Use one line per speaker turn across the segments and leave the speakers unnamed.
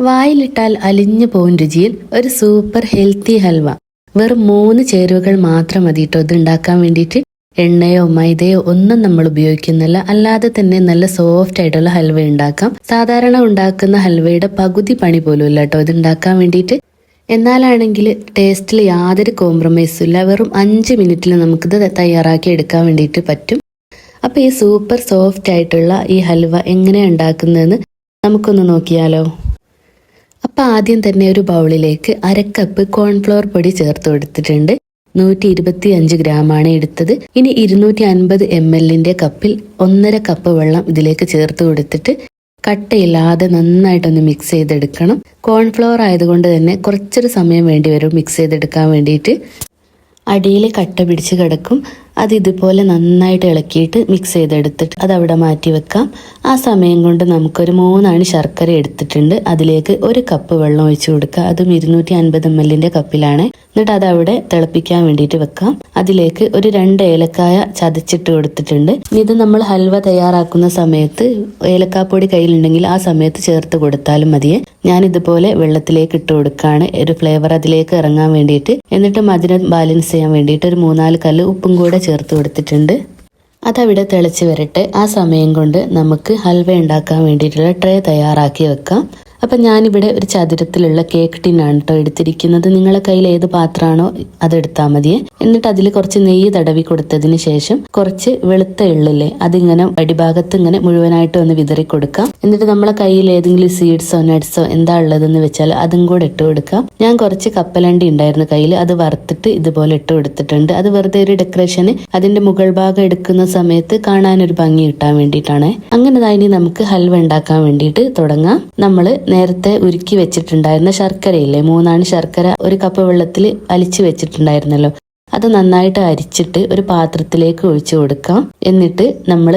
വായിലിട്ടാൽ അലിഞ്ഞു പോകും രുചിയിൽ ഒരു സൂപ്പർ ഹെൽത്തി ഹൽവ. വെറും 3 ചേരുവകൾ മാത്രം മതി കേട്ടോ ഇത് ഉണ്ടാക്കാൻ വേണ്ടിയിട്ട്. എണ്ണയോ മൈദയോ ഒന്നും നമ്മൾ ഉപയോഗിക്കുന്നില്ല. അല്ലാതെ തന്നെ നല്ല സോഫ്റ്റ് ആയിട്ടുള്ള ഹൽവ ഉണ്ടാക്കാം. സാധാരണ ഉണ്ടാക്കുന്ന ഹൽവയുടെ പകുതി പണി പോലും ഇല്ല കേട്ടോ ഇത് ഉണ്ടാക്കാൻ വേണ്ടിയിട്ട്. എന്നാലാണെങ്കിൽ ടേസ്റ്റിൽ യാതൊരു കോംപ്രമൈസും ഇല്ല. വെറും 5 മിനിറ്റിൽ നമുക്കിത് തയ്യാറാക്കി എടുക്കാൻ വേണ്ടിയിട്ട് പറ്റും. അപ്പോൾ ഈ സൂപ്പർ സോഫ്റ്റ് ആയിട്ടുള്ള ഈ ഹൽവ എങ്ങനെയാണ് ഉണ്ടാക്കുന്നതെന്ന് നമുക്കൊന്ന് നോക്കിയാലോ. അപ്പോൾ ആദ്യം തന്നെ ഒരു ബൗളിലേക്ക് 1/2 കപ്പ് കോൺഫ്ലവർ പൊടി ചേർത്ത് കൊടുത്തിട്ടുണ്ട്. 125 ഗ്രാമാണ് എടുത്തത്. ഇനി 250 ml കപ്പിൽ 1/2 കപ്പ് വെള്ളം ഇതിലേക്ക് ചേർത്ത് കൊടുത്തിട്ട് കട്ടയില്ലാതെ നന്നായിട്ടൊന്ന് മിക്സ് ചെയ്തെടുക്കണം. കോൺഫ്ലവർ ആയതുകൊണ്ട് തന്നെ കുറച്ചൊരു സമയം വേണ്ടി വരും മിക്സ് ചെയ്തെടുക്കാൻ വേണ്ടിയിട്ട്. അടിയിൽ കട്ട പിടിച്ച് കിടക്കും. അത് ഇതുപോലെ നന്നായിട്ട് ഇളക്കിയിട്ട് മിക്സ് ചെയ്തെടുത്തിട്ട് അതവിടെ മാറ്റി വെക്കാം. ആ സമയം കൊണ്ട് നമുക്കൊരു 3 അണി ശർക്കര എടുത്തിട്ടുണ്ട്. അതിലേക്ക് 1 കപ്പ് വെള്ളം ഒഴിച്ചു കൊടുക്കുക. അതും 250 ml കപ്പിലാണ്. എന്നിട്ട് അതവിടെ തിളപ്പിക്കാൻ വേണ്ടിയിട്ട് വെക്കാം. അതിലേക്ക് ഒരു 2 ഏലക്കായ ചതച്ചിട്ട് കൊടുത്തിട്ടുണ്ട്. ഇത് നമ്മൾ ഹൽവ തയ്യാറാക്കുന്ന സമയത്ത് ഏലക്കാപ്പൊടി കയ്യിലുണ്ടെങ്കിൽ ആ സമയത്ത് ചേർത്ത് കൊടുത്താലും മതിയെ. ഞാൻ ഇതുപോലെ വെള്ളത്തിലേക്ക് ഇട്ട് കൊടുക്കുകയാണ്, ഒരു ഫ്ലേവർ അതിലേക്ക് ഇറങ്ങാൻ വേണ്ടിയിട്ട്. എന്നിട്ട് മധുരം ബാലൻസ് ചെയ്യാൻ വേണ്ടിയിട്ട് ഒരു 3-4 കല്ല് ഉപ്പും കൂടെ ചേർത്ത് കൊടുത്തിട്ടുണ്ട്. അതവിടെ തിളച്ച് വരട്ടെ. ആ സമയം കൊണ്ട് നമുക്ക് ഹൽവ ഉണ്ടാക്കാൻ വേണ്ടിയിട്ടുള്ള ട്രേ തയ്യാറാക്കി വെക്കാം. അപ്പം ഞാനിവിടെ ഒരു ചതുരത്തിലുള്ള കേക്ക് ടിന്നാണ് കേട്ടോ എടുത്തിരിക്കുന്നത്. നിങ്ങളെ കയ്യിൽ ഏത് പാത്രമാണോ അതെടുത്താൽ മതിയെ. എന്നിട്ട് അതിൽ കുറച്ച് നെയ്യ് തടവി കൊടുത്തതിന് ശേഷം കുറച്ച് വെളുത്ത എള്ളില്ലേ അതിങ്ങനെ അടിഭാഗത്ത് ഇങ്ങനെ മുഴുവനായിട്ട് ഒന്ന് വിതറി കൊടുക്കാം. എന്നിട്ട് നമ്മളെ കയ്യിൽ ഏതെങ്കിലും സീഡ്സോ നട്ട്സോ എന്താ ഉള്ളതെന്ന് വെച്ചാൽ അതും കൂടെ ഇട്ട് കൊടുക്കാം. ഞാൻ കുറച്ച് കപ്പലണ്ടി ഉണ്ടായിരുന്നു കയ്യിൽ, അത് വറുത്തിട്ട് ഇതുപോലെ ഇട്ട് കൊടുത്തിട്ടുണ്ട്. അത് വെറുതെ ഒരു ഡെക്കറേഷന്, അതിന്റെ മുകൾ ഭാഗം എടുക്കുന്ന സമയത്ത് കാണാനൊരു ഭംഗി കിട്ടാൻ വേണ്ടിയിട്ടാണ്. അങ്ങനെ ഇനി നമുക്ക് ഹൽവ ഉണ്ടാക്കാൻ വേണ്ടിയിട്ട് തുടങ്ങാം. നമ്മൾ നേരത്തെ ഉരുക്കി വെച്ചിട്ടുണ്ടായിരുന്ന ശർക്കരയില്ലേ, 3 അണി ശർക്കര 1 കപ്പ് വെള്ളത്തിൽ അലിച്ച് വെച്ചിട്ടുണ്ടായിരുന്നല്ലോ, അത് നന്നായിട്ട് അരിച്ചിട്ട് ഒരു പാത്രത്തിലേക്ക് ഒഴിച്ചു കൊടുക്കാം. എന്നിട്ട് നമ്മൾ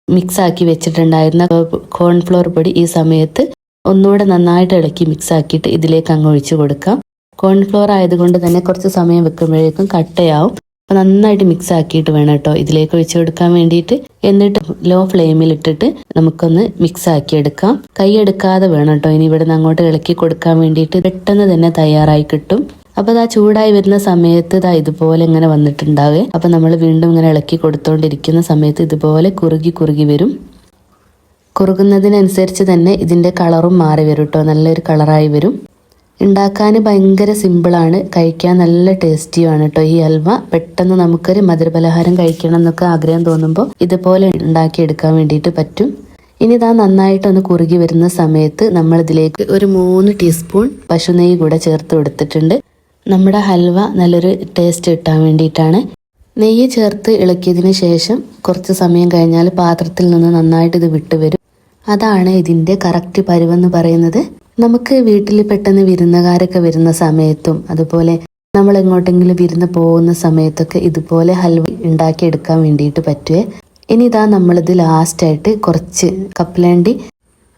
മിക്സ് ആക്കി വെച്ചിട്ടുണ്ടായിരുന്ന കോൺഫ്ലവർ പൊടി ഈ സമയത്ത് ഒന്നുകൂടെ നന്നായിട്ട് ഇളക്കി മിക്സ് ആക്കിയിട്ട് ഇതിലേക്ക് അങ്ങ് ഒഴിച്ചു കൊടുക്കാം. കോൺഫ്ലവർ ആയതുകൊണ്ട് തന്നെ കുറച്ച് സമയം വെക്കുമ്പോഴേക്കും കട്ടയാവും. അപ്പോൾ നന്നായിട്ട് മിക്സ് ആക്കിയിട്ട് വേണം കേട്ടോ ഇതിലേക്ക് ഒഴിച്ചു കൊടുക്കാൻ വേണ്ടിയിട്ട്. എന്നിട്ട് ലോ ഫ്ലെയിമിൽ ഇട്ടിട്ട് നമുക്കൊന്ന് മിക്സ് ആക്കി എടുക്കാം. കൈ എടുക്കാതെ വേണം കേട്ടോ ഇനി ഇവിടെ നിന്ന് അങ്ങോട്ട് ഇളക്കി കൊടുക്കാൻ വേണ്ടിയിട്ട്. പെട്ടെന്ന് തന്നെ തയ്യാറായി കിട്ടും. അപ്പോൾ അത് ചൂടായി വരുന്ന സമയത്ത് ഇതുപോലെ ഇങ്ങനെ വന്നിട്ടുണ്ടാവേ. അപ്പോൾ നമ്മൾ വീണ്ടും ഇങ്ങനെ ഇളക്കി കൊടുത്തോണ്ടിരിക്കുന്ന സമയത്ത് ഇതുപോലെ കുറുകി വരും. കുറുകുന്നതിനനുസരിച്ച് തന്നെ ഇതിന്റെ കളറും മാറി വരും കേട്ടോ, നല്ലൊരു കളറായി വരും. ഉണ്ടാക്കാൻ ഭയങ്കര സിമ്പിളാണ്, കഴിക്കാൻ നല്ല ടേസ്റ്റിയുമാണ് കേട്ടോ ഈ ഹൽവ. പെട്ടെന്ന് നമുക്കൊരു മധുരപലഹാരം കഴിക്കണം എന്നൊക്കെ ആഗ്രഹം തോന്നുമ്പോൾ ഇതുപോലെ ഉണ്ടാക്കിയെടുക്കാൻ വേണ്ടിയിട്ട് പറ്റും. ഇനി ഇതാ നന്നായിട്ടൊന്ന് കുറുകി വരുന്ന സമയത്ത് നമ്മൾ ഇതിലേക്ക് ഒരു 3 ടീസ്പൂൺ പശുനെയ്യ് കൂടെ ചേർത്ത് കൊടുത്തിട്ടുണ്ട്. നമ്മുടെ ഹൽവ നല്ലൊരു ടേസ്റ്റ് കിട്ടാൻ വേണ്ടിയിട്ടാണ്. നെയ്യ് ചേർത്ത് ഇളക്കിയതിന് ശേഷം കുറച്ച് സമയം കഴിഞ്ഞാൽ പാത്രത്തിൽ നിന്ന് നന്നായിട്ട് ഇത് വിട്ടുവരും. അതാണ് ഇതിന്റെ കറക്റ്റ് പരുവെന്ന് പറയുന്നത്. നമുക്ക് വീട്ടിൽ പെട്ടെന്ന് വിരുന്നുകാരൊക്കെ വരുന്ന സമയത്തും അതുപോലെ നമ്മൾ എങ്ങോട്ടെങ്കിലും വിരുന്ന് പോകുന്ന സമയത്തൊക്കെ ഇതുപോലെ ഹൽവ ഉണ്ടാക്കിയെടുക്കാൻ വേണ്ടിയിട്ട് പറ്റുവേ. ഇനി ഇതാ നമ്മളിത് ലാസ്റ്റായിട്ട് കുറച്ച് കപ്പലണ്ടി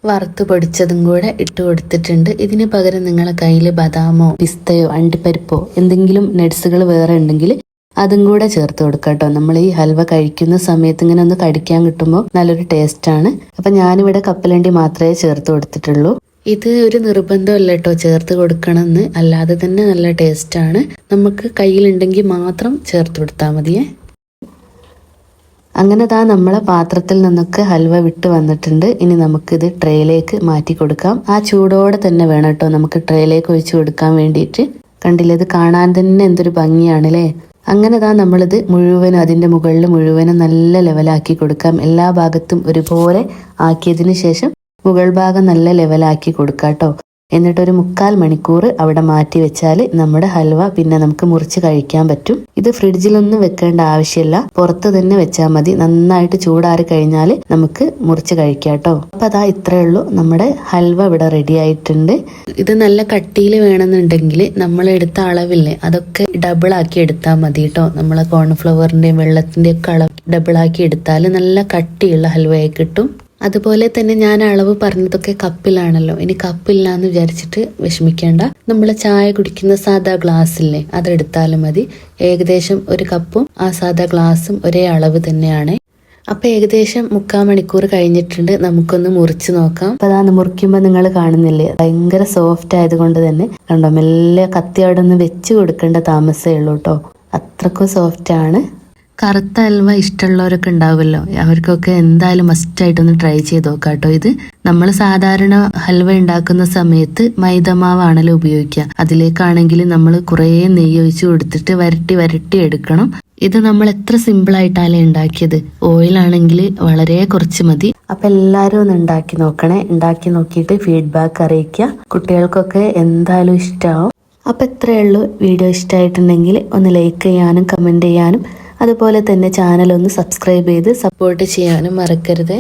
വറുത്ത് പൊടിച്ചതും കൂടെ ഇട്ട് കൊടുത്തിട്ടുണ്ട്. ഇതിന് പകരം നിങ്ങളെ കയ്യിൽ ബദാമോ പിസ്തയോ അണ്ടിപ്പരിപ്പോ എന്തെങ്കിലും നട്സുകൾ വേറെ ഉണ്ടെങ്കിൽ അതും കൂടെ ചേർത്ത് കൊടുക്കാം കേട്ടോ. നമ്മൾ ഈ ഹൽവ കഴിക്കുന്ന സമയത്ത് ഇങ്ങനെ ഒന്ന് കടിക്കാൻ കിട്ടുമ്പോൾ നല്ലൊരു ടേസ്റ്റാണ്. അപ്പം ഞാനിവിടെ കപ്പലണ്ടി മാത്രമേ ചേർത്ത് കൊടുത്തിട്ടുള്ളൂ. ഇത് ഒരു നിർബന്ധമല്ല കേട്ടോ ചേർത്ത് കൊടുക്കണമെന്ന്, അല്ലാതെ തന്നെ നല്ല ടേസ്റ്റാണ്. നമുക്ക് കയ്യിലുണ്ടെങ്കിൽ മാത്രം ചേർത്ത് കൊടുത്താൽ മതിയേ. അങ്ങനെ നമ്മളെ പാത്രത്തിൽ നിന്നൊക്കെ ഹൽവ വിട്ട് വന്നിട്ടുണ്ട്. ഇനി നമുക്കിത് ട്രേയിലേക്ക് മാറ്റി കൊടുക്കാം. ആ ചൂടോടെ തന്നെ വേണം കേട്ടോ നമുക്ക് ട്രേയിലേക്ക് ഒഴിച്ചു കൊടുക്കാൻ വേണ്ടിയിട്ട്. കണ്ടില്ലേ, ഇത് കാണാൻ തന്നെ എന്തൊരു ഭംഗിയാണല്ലേ. അങ്ങനെ നമ്മളിത് മുഴുവനും അതിൻ്റെ മുകളിൽ മുഴുവനും നല്ല ലെവലാക്കി കൊടുക്കാം. എല്ലാ ഭാഗത്തും ഒരുപോലെ ആക്കിയതിന് ശേഷം മുകൾ ഭാഗം നല്ല ലെവലാക്കി കൊടുക്കാം കേട്ടോ. എന്നിട്ടൊരു 3/4 മണിക്കൂർ അവിടെ മാറ്റി വെച്ചാൽ നമ്മുടെ ഹൽവ പിന്നെ നമുക്ക് മുറിച്ച് കഴിക്കാൻ പറ്റും. ഇത് ഫ്രിഡ്ജിലൊന്നും വെക്കേണ്ട ആവശ്യമില്ല, പുറത്ത് തന്നെ വെച്ചാൽ മതി. നന്നായിട്ട് ചൂടാറി കഴിഞ്ഞാൽ നമുക്ക് മുറിച്ച് കഴിക്കാം കേട്ടോ. അപ്പം ഇത്രയേ ഉള്ളൂ, നമ്മുടെ ഹൽവ ഇവിടെ റെഡി ആയിട്ടുണ്ട്. ഇത് നല്ല കട്ടിയിൽ വേണമെന്നുണ്ടെങ്കിൽ നമ്മൾ എടുത്ത അളവില്ലേ അതൊക്കെ ഡബിൾ ആക്കി എടുത്താൽ മതി കേട്ടോ. നമ്മളെ കോൺഫ്ലവറിന്റെയും വെള്ളത്തിന്റെയും ഒക്കെ അളവ് ഡബിൾ ആക്കി എടുത്താൽ നല്ല കട്ടിയുള്ള ഹൽവയായി കിട്ടും. അതുപോലെ തന്നെ ഞാൻ അളവ് പറഞ്ഞതൊക്കെ കപ്പിലാണല്ലോ. ഇനി കപ്പില്ലാന്ന് വിചാരിച്ചിട്ട് വിഷമിക്കേണ്ട. നമ്മൾ ചായ കുടിക്കുന്ന സാധാ ഗ്ലാസ്സില്ലേ അതെടുത്താലും മതി. ഏകദേശം 1 കപ്പും ആ സാധാ ഗ്ലാസും ഒരേ അളവ് തന്നെയാണ്. അപ്പൊ ഏകദേശം 3/4 മണിക്കൂർ കഴിഞ്ഞിട്ടുണ്ട്. നമുക്കൊന്ന് മുറിച്ച് നോക്കാം. അപ്പൊ അതാ മുറിക്കുമ്പോ നിങ്ങൾ കാണുന്നില്ലേ, ഭയങ്കര സോഫ്റ്റ് ആയതുകൊണ്ട് തന്നെ കണ്ടോ, മെല്ലെ കത്തി അവിടെ ഒന്ന് വെച്ച് കൊടുക്കേണ്ട താമസമേ ഉള്ളൂ കേട്ടോ. അത്രക്കും സോഫ്റ്റ് ആണ്. കറുത്ത ഹൽവ ഇഷ്ടമുള്ളവരൊക്കെ ഉണ്ടാവുമല്ലോ, അവർക്കൊക്കെ എന്തായാലും മസ്റ്റായിട്ടൊന്ന് ട്രൈ ചെയ്ത് നോക്കാം കേട്ടോ. ഇത് നമ്മൾ സാധാരണ ഹൽവ ഉണ്ടാക്കുന്ന സമയത്ത് മൈദമാവാണല്ലോ ഉപയോഗിക്കുക. അതിലേക്കാണെങ്കിൽ നമ്മൾ കുറേ നെയ്യ് ഒഴിച്ച് കൊടുത്തിട്ട് വരട്ടി എടുക്കണം. ഇത് നമ്മൾ എത്ര സിമ്പിൾ ആയിട്ടാണ് ഉണ്ടാക്കിയത്. ഓയിലാണെങ്കിൽ വളരെ കുറച്ച് മതി. അപ്പൊ എല്ലാവരും ഒന്ന് ഉണ്ടാക്കി നോക്കണേ. ഉണ്ടാക്കി നോക്കിയിട്ട് ഫീഡ്ബാക്ക് അറിയിക്കുക. കുട്ടികൾക്കൊക്കെ എന്തായാലും ഇഷ്ടമാവും. അപ്പൊ ഇത്രയേ ഉള്ളൂ. വീഡിയോ ഇഷ്ടമായിട്ടുണ്ടെങ്കിൽ ഒന്ന് ലൈക്ക് ചെയ്യാനും കമന്റ് ചെയ്യാനും അതുപോലെ തന്നെ ചാനൽ ഒന്ന് സബ്സ്ക്രൈബ് ചെയ്ത് സപ്പോർട്ട് ചെയ്യാനും മറക്കരുത്.